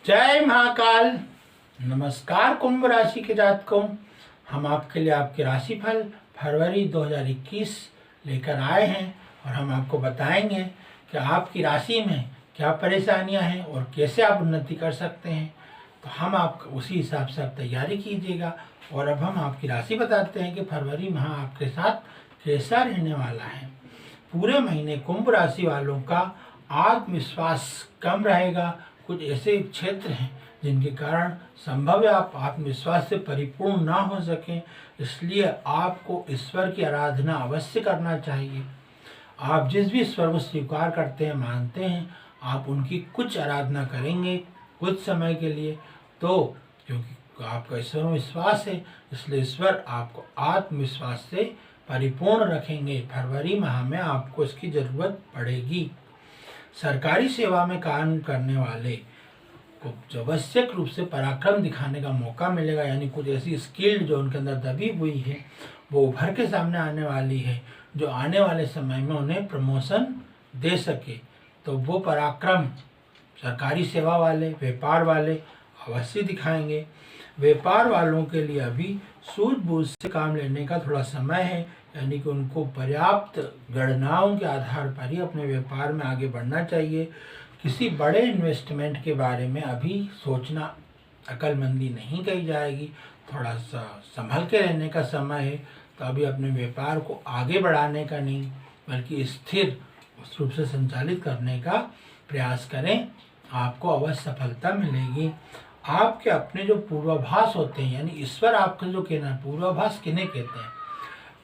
जय महाकाल। नमस्कार कुंभ राशि के जातकों, हम आपके लिए आपके राशिफल फरवरी 2021 लेकर आए हैं और हम आपको बताएंगे कि आपकी राशि में क्या परेशानियां हैं और कैसे आप उन्नति कर सकते हैं। तो हम आप उसी हिसाब से आप तैयारी कीजिएगा। और अब हम आपकी राशि बताते हैं कि फरवरी माह आपके साथ कैसा रहने वाला है। पूरे महीने कुंभ राशि वालों का आत्मविश्वास कम रहेगा। कुछ ऐसे क्षेत्र हैं जिनके कारण संभव है आप आत्मविश्वास से परिपूर्ण ना हो सकें, इसलिए आपको ईश्वर की आराधना अवश्य करना चाहिए। आप जिस भी ईश्वर को स्वीकार करते हैं, मानते हैं, आप उनकी कुछ आराधना करेंगे कुछ समय के लिए, तो क्योंकि आपका ईश्वर में विश्वास है, इसलिए ईश्वर आपको आत्मविश्वास से परिपूर्ण रखेंगे। फरवरी माह में आपको इसकी ज़रूरत पड़ेगी। सरकारी सेवा में काम करने वाले को आवश्यक रूप से पराक्रम दिखाने का मौका मिलेगा, यानी कुछ ऐसी स्किल जो उनके अंदर दबी हुई है वो उभर के सामने आने वाली है, जो आने वाले समय में उन्हें प्रमोशन दे सके। तो वो पराक्रम सरकारी सेवा वाले, व्यापार वाले अवश्य दिखाएंगे। व्यापार वालों के लिए अभी सूझबूझ से काम लेने का थोड़ा समय है, यानी कि उनको पर्याप्त गणनाओं के आधार पर ही अपने व्यापार में आगे बढ़ना चाहिए। किसी बड़े इन्वेस्टमेंट के बारे में अभी सोचना अक्लमंदी नहीं कही जाएगी, थोड़ा सा संभल के रहने का समय है। तो अभी अपने व्यापार को आगे बढ़ाने का नहीं बल्कि स्थिर रूप से संचालित करने का प्रयास करें, आपको अवश्य सफलता मिलेगी। आपके अपने जो पूर्वाभास होते हैं, यानी ईश्वर आपका जो कहना है, पूर्वाभास किन्हें कहते हैं?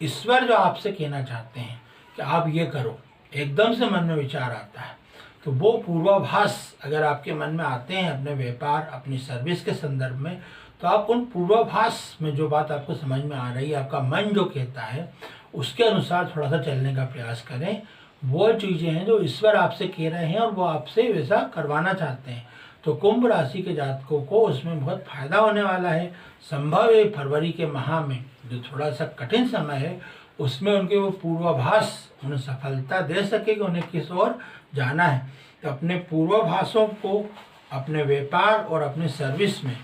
ईश्वर जो आपसे कहना चाहते हैं कि आप ये करो, एकदम से मन में विचार आता है, तो वो पूर्वाभास अगर आपके मन में आते हैं अपने व्यापार, अपनी सर्विस के संदर्भ में, तो आप उन पूर्वाभास में जो बात आपको समझ में आ रही है, आपका मन जो कहता है, उसके अनुसार थोड़ा सा चलने का प्रयास करें। वो चीज़ें हैं जो ईश्वर आपसे कह रहे हैं और वो आपसे वैसा करवाना चाहते हैं। तो कुंभ राशि के जातकों को उसमें बहुत फायदा होने वाला है। संभव है फरवरी के माह में जो थोड़ा सा कठिन समय है, उसमें उनके वो पूर्वाभास उन्हें सफलता दे सके कि उन्हें किस ओर जाना है। तो अपने पूर्वाभासों को अपने व्यापार और अपने सर्विस में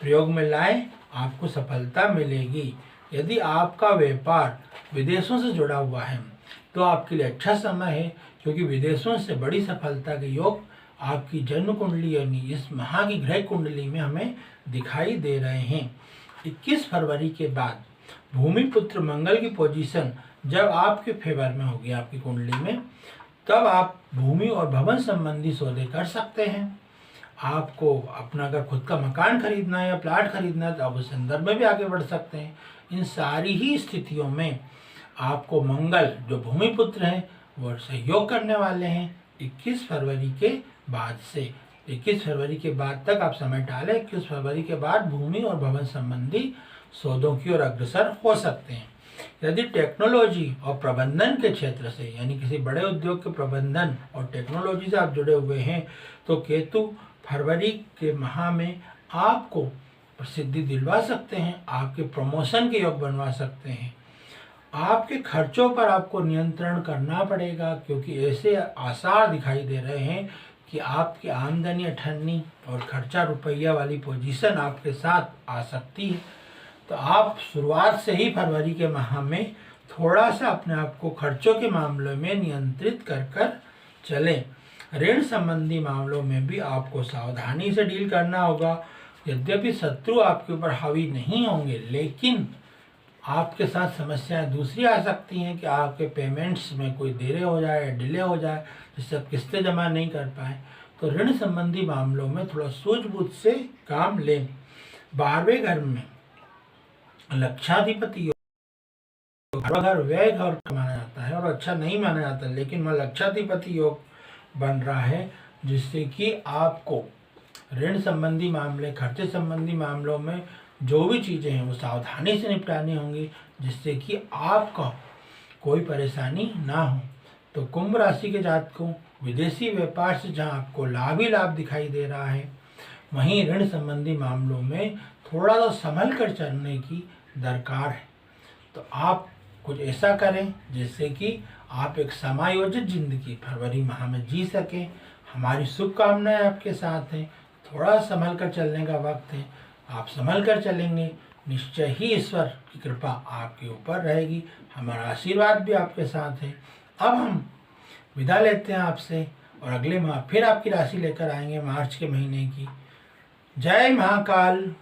प्रयोग में लाएं, आपको सफलता मिलेगी। यदि आपका व्यापार विदेशों से जुड़ा हुआ है तो आपके लिए अच्छा समय है, क्योंकि विदेशों से बड़ी सफलता के योग आपकी जन्म कुंडली यानी इस माह की ग्रह कुंडली में हमें दिखाई दे रहे हैं। 21 फरवरी के बाद भूमि पुत्र मंगल की पोजीशन जब आपके फेवर में होगी आपकी कुंडली में, तब आप भूमि और भवन संबंधी सौदे कर सकते हैं। आपको अपना अगर खुद का मकान खरीदना है या प्लाट खरीदना है तो आप उस संदर्भ में भी आगे बढ़ सकते हैं। इन सारी ही स्थितियों में आपको मंगल जो भूमि पुत्र हैं वो सहयोग करने वाले हैं 21 फरवरी के बाद से। 21 फरवरी के बाद तक आप समय डालें। 21 फरवरी के बाद भूमि और भवन संबंधी सौदों की ओर अग्रसर हो सकते हैं। यदि टेक्नोलॉजी और प्रबंधन के क्षेत्र से, यानी किसी बड़े उद्योग के प्रबंधन और टेक्नोलॉजी से आप जुड़े हुए हैं, तो केतु फरवरी के माह में आपको प्रसिद्धि दिलवा सकते हैं, आपके प्रमोशन के योग बनवा सकते हैं। आपके खर्चों पर आपको नियंत्रण करना पड़ेगा, क्योंकि ऐसे आसार दिखाई दे रहे हैं कि आपकी आमदनी अठन्नी और खर्चा रुपया वाली पोजीशन आपके साथ आ सकती है। तो आप शुरुआत से ही फरवरी के माह में थोड़ा सा अपने आप को खर्चों के मामलों में नियंत्रित कर चलें। ऋण संबंधी मामलों में भी आपको सावधानी से डील करना होगा। यद्यपि शत्रु आपके ऊपर हावी नहीं होंगे, लेकिन आपके साथ समस्याएं दूसरी आ सकती हैं कि आपके पेमेंट्स में कोई देरी हो जाए, डिले हो जाए, जिससे आप किस्तें जमा नहीं कर पाए। तो ऋण संबंधी मामलों में थोड़ा सूझबूझ से काम लें। 12वें घर में लक्षाधिपति योग, घर व्यय घर माना जाता है और अच्छा नहीं माना जाता, लेकिन वह लक्षाधिपति योग बन रहा है, जिससे कि आपको ऋण संबंधी मामले, खर्चे संबंधी मामलों में जो भी चीज़ें हैं वो सावधानी से निपटानी होंगी, जिससे कि आपका कोई परेशानी ना हो। तो कुंभ राशि के जातकों, विदेशी व्यापार से जहां आपको लाभ ही लाभ दिखाई दे रहा है, वहीं ऋण संबंधी मामलों में थोड़ा सा संभल कर चलने की दरकार है। तो आप कुछ ऐसा करें जिससे कि आप एक समायोजित जिंदगी फरवरी माह में जी सकें। हमारी शुभकामनाएं आपके साथ हैं। थोड़ा संभल कर चलने का वक्त है। आप संभल कर चलेंगे, निश्चय ही ईश्वर की कृपा आपके ऊपर रहेगी, हमारा आशीर्वाद भी आपके साथ है। अब हम विदा लेते हैं आपसे और अगले माह फिर आपकी राशि लेकर आएंगे मार्च के महीने की। जय महाकाल।